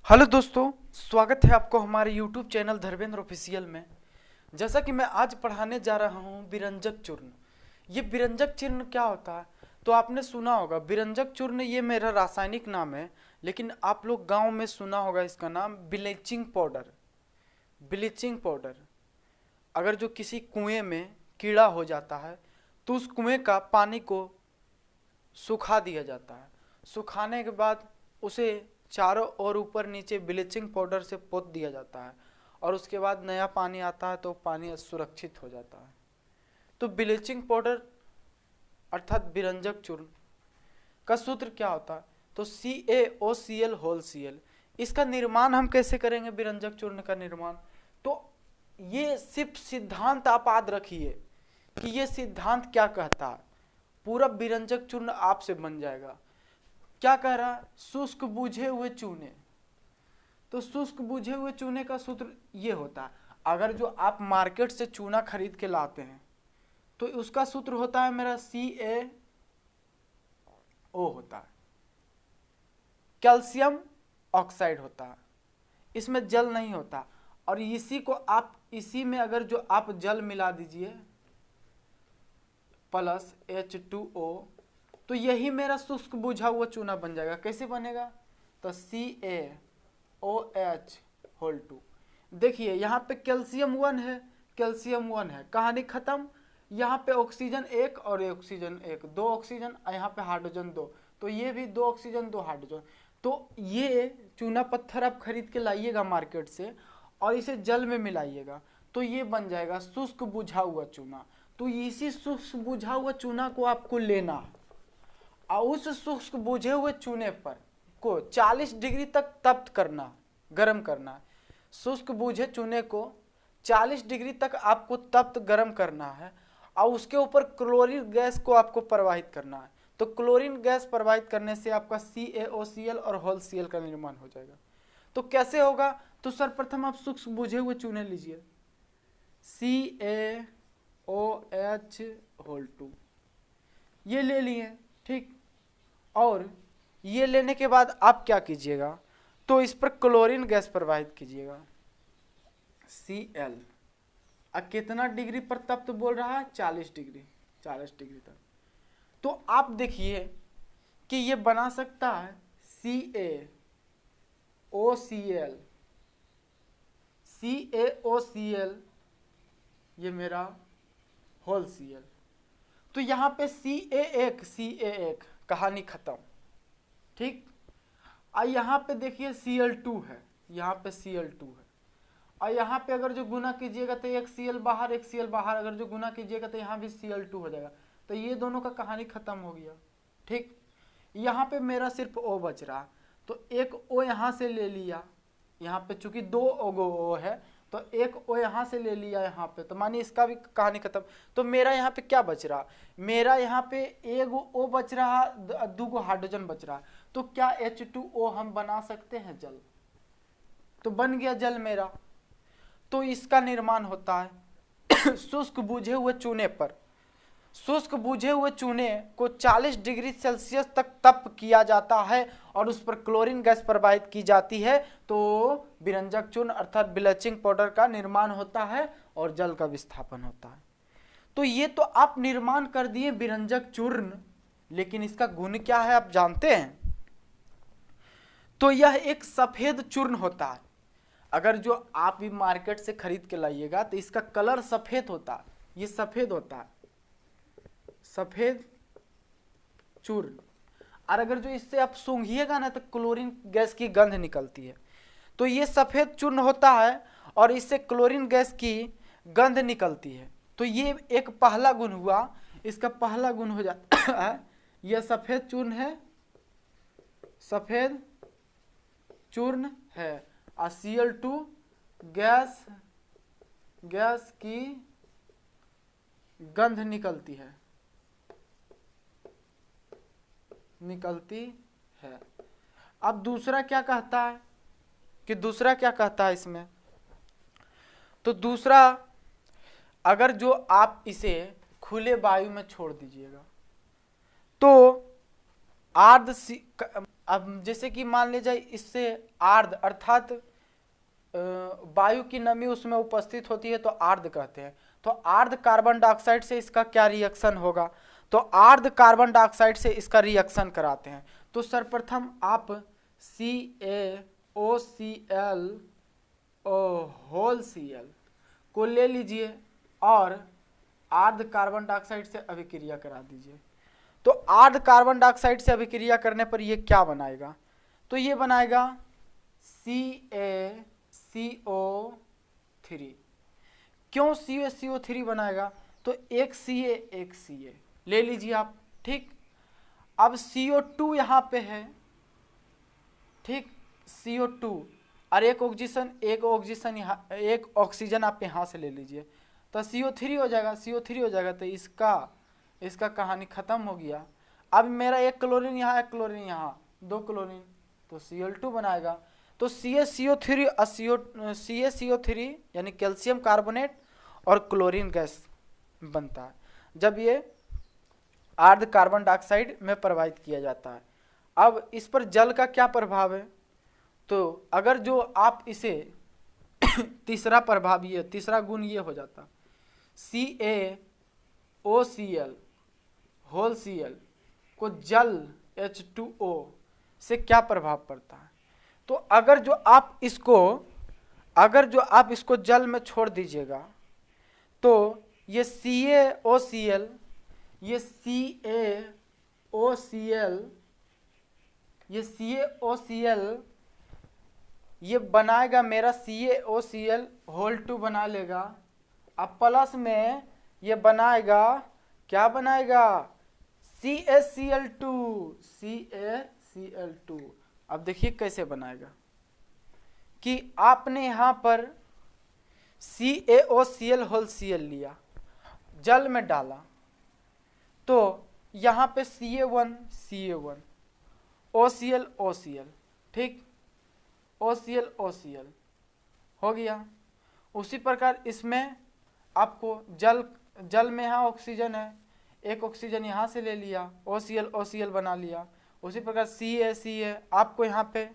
Hello दोस्तों, स्वागत है आपको हमारे YouTube चैनल धर्मेंद्र ऑफिशियल में। जैसा कि मैं आज पढ़ाने जा रहा हूँ विरंजक चूर्ण। ये विरंजक चूर्ण क्या होता है तो आपने सुना होगा। विरंजक चूर्ण ये मेरा रासायनिक नाम है, लेकिन आप लोग गांव में सुना होगा इसका नाम ब्लीचिंग पाउडर। ब्लीचिंग पाउडर अगर जो किसी कुएं में कीड़ा हो जाता है तो उस कुएं का पानी को सुखा दिया जाता है। सुखाने के बाद उसे चारों ओर ऊपर नीचे ब्लीचिंग पाउडर से पोत दिया जाता है और उसके बाद नया पानी आता है तो पानी सुरक्षित हो जाता है। तो ब्लीचिंग पाउडर अर्थात विरंजक चूर्ण का सूत्र क्या होता है तो CaOCl होल Cl। इसका निर्माण हम कैसे करेंगे विरंजक चूर्ण का निर्माण? तो ये सिर्फ सिद्धांत आप याद रखिए कि ये सिद्धांत क्या कहता है। पूरा विरंजक चूर्ण आपसे बन जाएगा। क्या कह रहा है? शुष्क बुझे हुए चूने। तो शुष्क बुझे हुए चूने का सूत्र ये होता है, अगर जो आप मार्केट से चूना खरीद के लाते हैं तो उसका सूत्र होता है मेरा CaO होता है, कैल्शियम ऑक्साइड होता है, इसमें जल नहीं होता। और इसी को आप इसी में अगर जो आप जल मिला दीजिए प्लस H2O तो यही मेरा शुष्क बुझा हुआ चूना बन जाएगा। कैसे बनेगा? तो CaOH होल 2। देखिए यहाँ पे कैल्शियम 1 है, कैल्शियम 1 है, कहानी खत्म। यहाँ पे ऑक्सीजन 1 और ऑक्सीजन 1, 2 ऑक्सीजन, यहाँ पे हाइड्रोजन 2, तो ये भी 2 ऑक्सीजन 2 हाइड्रोजन। तो ये चूना पत्थर आप खरीद के लाइएगा मार्केट से और इसे जल में मिलाइएगा तो ये बन जाएगा शुष्क बुझा हुआ चूना। तो इसी शुष्क बुझा हुआ चूना को आपको लेना और उस शुष्क बुझे हुए चूने पर को 40 डिग्री तक तप्त करना, गर्म करना। शुष्क बुझे चूने को 40 डिग्री तक आपको तप्त गर्म करना है और उसके ऊपर क्लोरीन गैस को आपको प्रवाहित करना है। तो क्लोरीन गैस प्रवाहित करने से आपका CaOCl और होल Cl का निर्माण हो जाएगा। तो कैसे होगा? तो सर्वप्रथम आप शुष्क बुझे हुए चूने लीजिए, CaOH होल 2 ये ले लिए, ठीक। और ये लेने के बाद आप क्या कीजिएगा तो इस पर क्लोरीन गैस प्रवाहित कीजिएगा, Cl। कितना डिग्री पर तप्त बोल रहा है? 40 डिग्री, 40 डिग्री तक। तो आप देखिए कि ये बना सकता है CaOCl, CaOCl ये मेरा होल Cl। तो यहाँ पे CA1 कहानी खत्म, ठीक। और यहाँ पे देखिए Cl2 है, यहाँ पे Cl2 है और यहाँ पे अगर जो गुना कीजिएगा तो एक Cl बाहर एक Cl बाहर, अगर जो गुना कीजिएगा तो यहाँ भी Cl2 हो जाएगा। तो ये दोनों का कहानी खत्म हो गया, ठीक। यहाँ पे मेरा सिर्फ O बच रहा, तो एक O यहाँ से ले लिया, यहाँ पे चूंकि 2 O है तो एक O यहाँ से ले लिया यहाँ पे, तो मानिए इसका भी कहानी खत्म। तो मेरा यहाँ पे क्या बच रहा? मेरा यहाँ पे एक O बच रहा, 2 हाइड्रोजन बच रहा। तो क्या H2O हम बना सकते हैं जल? तो बन गया जल मेरा। तो इसका निर्माण होता है शुष्क बुझे हुए चूने पर। शुष्क बुझे हुए चूने को 40 डिग्री सेल्सियस तक तप किया जाता है और उस पर क्लोरीन गैस प्रवाहित की जाती है तो विरंजक चूर्ण अर्थात ब्लीचिंग पाउडर का निर्माण होता है और जल का विस्थापन होता है। तो ये तो आप निर्माण कर दिए विरंजक चूर्ण, लेकिन इसका गुण क्या है आप जानते हैं? तो यह एक सफेद चूर्ण होता है। अगर जो आप भी मार्केट से खरीद के लाइएगा तो इसका कलर सफेद होता है, ये सफेद होता है, सफेद चूर्ण। और अगर जो इससे आप सूंघिएगा ना तो क्लोरीन गैस की गंध निकलती है। तो ये सफेद चूर्ण होता है और इससे क्लोरीन गैस की गंध निकलती है। तो ये एक पहला गुण हुआ, इसका पहला गुण हो जाता है यह सफेद चूर्ण है, सफेद चूर्ण है। और Cl2 गैस की गंध निकलती है, अब दूसरा क्या कहता है कि दूसरा क्या कहता है इसमें? तो दूसरा, अगर जो आप इसे खुले वायु में छोड़ दीजिएगा तो अब जैसे कि मान लीजिए इससे आर्द्र अर्थात वायु की नमी उसमें उपस्थित होती है तो आर्द्र कहते हैं। तो आर्द्र कार्बन डाइऑक्साइड से इसका क्या रिएक्शन होगा, तो आर्द्र कार्बन डाइऑक्साइड से इसका रिएक्शन कराते हैं। तो सर्वप्रथम आप CaOCl होल Cl को ले लीजिए और आर्द्र कार्बन डाइऑक्साइड से अभिक्रिया करा दीजिए। तो आर्द्र कार्बन डाइऑक्साइड से अभिक्रिया करने पर ये क्या बनाएगा, तो ये बनाएगा CaCO3। क्यों CaCO3 बनाएगा, तो एक Ca ले लीजिए आप, ठीक। अब CO2 यहाँ पे है, ठीक, CO2 और एक ऑक्सीजन यहाँ, एक ऑक्सीजन आप यहाँ से ले लीजिए तो CO3 हो जाएगा, CO3 हो जाएगा। तो इसका कहानी खत्म हो गया। अब मेरा एक क्लोरीन यहाँ, एक क्लोरीन यहाँ, दो क्लोरीन, तो Cl2 बनाएगा। तो CaCO3 यानी कैल्शियम कार्बोनेट और क्लोरीन गैस बनता है जब ये आर्द्र कार्बन डाइऑक्साइड में प्रवाहित किया जाता है। अब इस पर जल का क्या प्रभाव है, तो अगर जो आप इसे तीसरा प्रभाव ये, तीसरा गुण ये हो जाता, CaOCl होल Cl को जल H2O से क्या प्रभाव पड़ता है, तो अगर जो आप इसको जल में छोड़ दीजिएगा तो ये CaOCl ये बनाएगा मेरा CaOCl होल 2 बना लेगा। अब प्लस में ये बनाएगा, क्या बनाएगा, CaCl2। अब देखिए कैसे बनाएगा कि आपने यहाँ पर CaOCl होल Cl लिया, जल में डाला, तो यहाँ पे Ca1 OCl, ठीक, OCl हो गया। उसी प्रकार इसमें आपको जल में यहाँ ऑक्सीजन है, एक ऑक्सीजन यहाँ से ले लिया, OCl बना लिया। उसी प्रकार Ca आपको यहाँ पे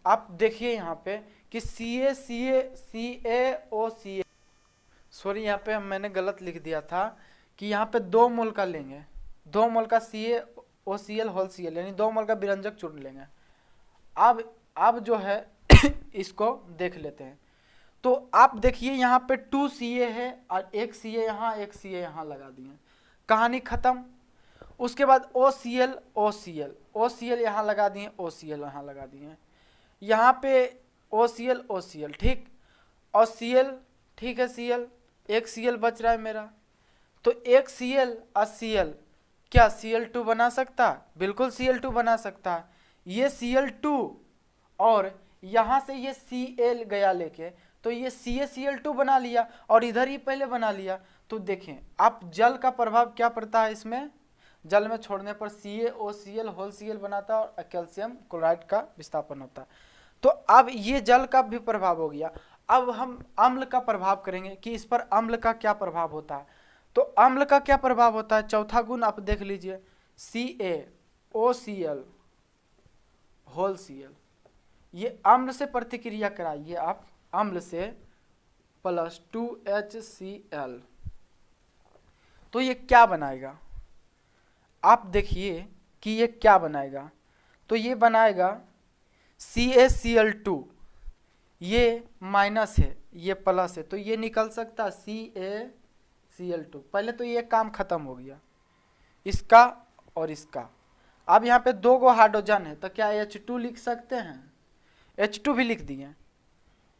आप देखिए यहाँ पे कि CaOCl, सॉरी यहाँ पे मैंने गलत लिख दिया था कि यहाँ पे 2 मोल का लेंगे, 2 मोल का CaOCl होल Cl यानी 2 मोल का विरंजक चूर्ण लेंगे। अब जो है इसको देख लेते हैं। तो आप देखिए यहाँ पे 2 Ca है और एक Ca यहाँ, एक Ca यहाँ लगा दिए, कहानी खत्म। उसके बाद OCl यहाँ लगा दिए, OCl यहाँ लगा दिए, यहाँ पे OCl, ठीक, और Cl, ठीक है, Cl, एक Cl बच रहा है मेरा। तो एक Cl और Cl क्या Cl2 बना सकता है, बिल्कुल Cl2 बना सकता है। ये Cl2 और यहाँ से ये Cl गया लेके, तो ये CaCl2 बना लिया और इधर ही पहले बना लिया। तो देखें आप जल का प्रभाव क्या पड़ता है इसमें, जल में छोड़ने पर CaOCl होल Cl बनाता है और कैल्शियम क्लोराइड का विस्थापन होता है। तो अब ये जल का भी प्रभाव हो गया। अब हम अम्ल का प्रभाव करेंगे कि इस पर अम्ल का क्या प्रभाव होता है। तो अम्ल का क्या प्रभाव होता है, चौथा गुण आप देख लीजिए, CaOCl होल Cl, ये अम्ल से प्रतिक्रिया कराइए आप, अम्ल से प्लस 2HCl, तो ये क्या बनाएगा, आप देखिए कि ये क्या बनाएगा। तो ये बनाएगा CaCl2, ये माइनस है, ये प्लस है, तो ये निकल सकता है CaCl2। पहले तो ये काम खत्म हो गया इसका और इसका। अब यहाँ पे 2 गो हाइड्रोजन है, तो क्या H2 लिख सकते हैं, H2 भी लिख दिए,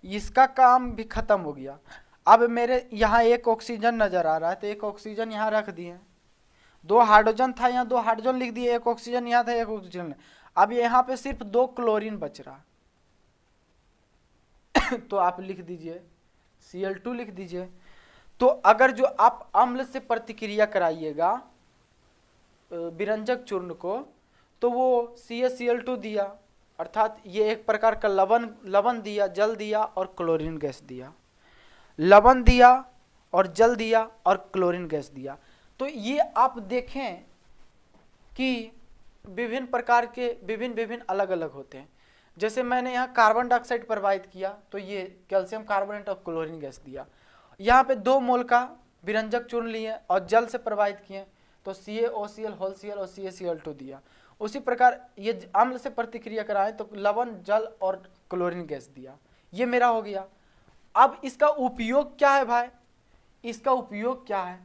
इसका काम भी खत्म हो गया। अब मेरे यहाँ एक ऑक्सीजन नजर आ रहा है, तो एक ऑक्सीजन यहाँ रख दिए, 2 हाइड्रोजन था, यहाँ 2 हाइड्रोजन लिख दिए, एक ऑक्सीजन यहाँ था, एक ऑक्सीजन। अब यहाँ पे सिर्फ 2 क्लोरीन बच रहा तो आप लिख दीजिए Cl2 लिख दीजिए। तो अगर जो आप अम्ल से प्रतिक्रिया कराइएगा विरंजक चूर्ण को, तो वो CaCl2 दिया, अर्थात ये एक प्रकार का लवण दिया, जल दिया और क्लोरीन गैस दिया, लवण दिया और जल दिया और क्लोरीन गैस दिया। तो ये आप देखें कि विभिन्न प्रकार के विभिन्न अलग अलग होते हैं। जैसे मैंने यहाँ कार्बन डाइऑक्साइड प्रवाहित किया तो ये कैल्शियम कार्बोनेट और क्लोरीन गैस दिया। यहाँ पे 2 मोल का विरंजक चूर्ण लिए और जल से प्रवाहित किए तो CaOCl होल Cl और CaCl2 दिया। उसी प्रकार ये अम्ल से प्रतिक्रिया कराए तो लवण, जल और क्लोरीन गैस दिया। ये मेरा हो गया। अब इसका उपयोग क्या है भाई, इसका उपयोग क्या है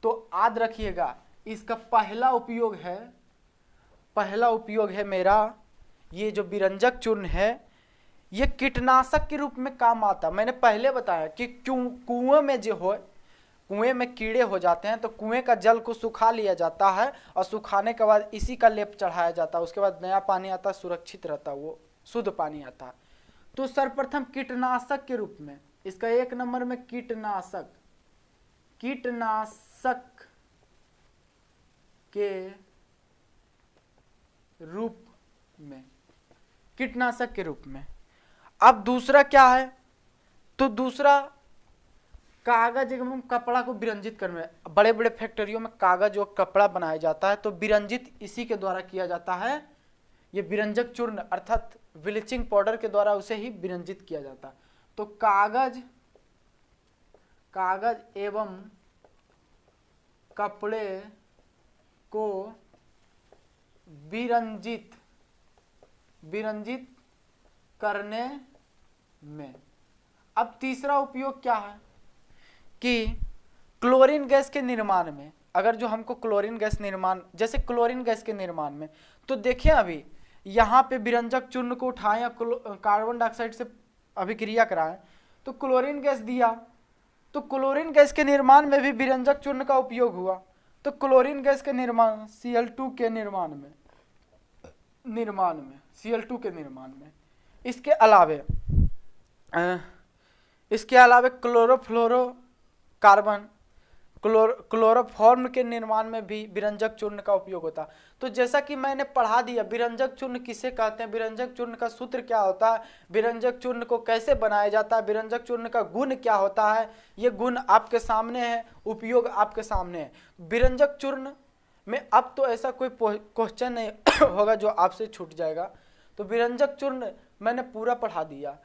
तो याद रखिएगा, इसका पहला उपयोग है मेरा ये जो विरंजक चूर्ण है ये कीटनाशक के रूप में काम आता है। मैंने पहले बताया कि कुएं में कीड़े हो जाते हैं तो कुएं का जल को सुखा लिया जाता है और सुखाने के बाद इसी का लेप चढ़ाया जाता है। उसके बाद नया पानी आता है, सुरक्षित रहता है, वो शुद्ध पानी आता है। तो सर्वप्रथम कीटनाशक के रूप में इसका 1 नंबर में कीटनाशक के रूप में, कीटनाशक के रूप में। अब दूसरा क्या है तो दूसरा कागज एवं कपड़ा को विरंजित करने में, बड़े बड़े फैक्ट्रियों में कागज और कपड़ा बनाया जाता है तो विरंजित इसी के द्वारा किया जाता है। ये विरंजक चूर्ण अर्थात ब्लीचिंग पाउडर के द्वारा उसे ही विरंजित किया जाता है। तो कागज एवं कपड़े को विरंजित करने में। अब तीसरा उपयोग क्या है कि क्लोरीन गैस के निर्माण में, अगर जो हमको क्लोरीन गैस निर्माण, जैसे क्लोरीन गैस के निर्माण में तो देखिए अभी यहाँ पे विरंजक चूर्ण को उठाएं या कार्बन डाइऑक्साइड से अभिक्रिया कराएं तो क्लोरीन गैस दिया, तो क्लोरीन गैस के निर्माण में भी विरंजक चूर्ण का उपयोग हुआ। तो क्लोरीन गैस के निर्माण Cl2 के निर्माण में Cl2 के निर्माण में इसके अलावे क्लोरोफॉर्म के निर्माण में भी विरंजक चूर्ण का उपयोग होता है। तो जैसा कि मैंने पढ़ा दिया विरंजक चूर्ण किसे कहते हैं, विरंजक चूर्ण का सूत्र क्या होता है, विरंजक चूर्ण को कैसे बनाया जाता है, विरंजक चूर्ण का गुण क्या होता है, ये गुण आपके सामने है, उपयोग आपके सामने है। विरंजक चूर्ण में अब तो ऐसा कोई क्वेश्चन नहीं होगा जो आपसे छूट जाएगा। तो विरंजक चूर्ण मैंने पूरा पढ़ा दिया।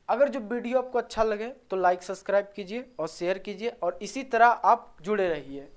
अगर जो वीडियो आपको अच्छा लगे तो लाइक सब्सक्राइब कीजिए और शेयर कीजिए और इसी तरह आप जुड़े रहिए।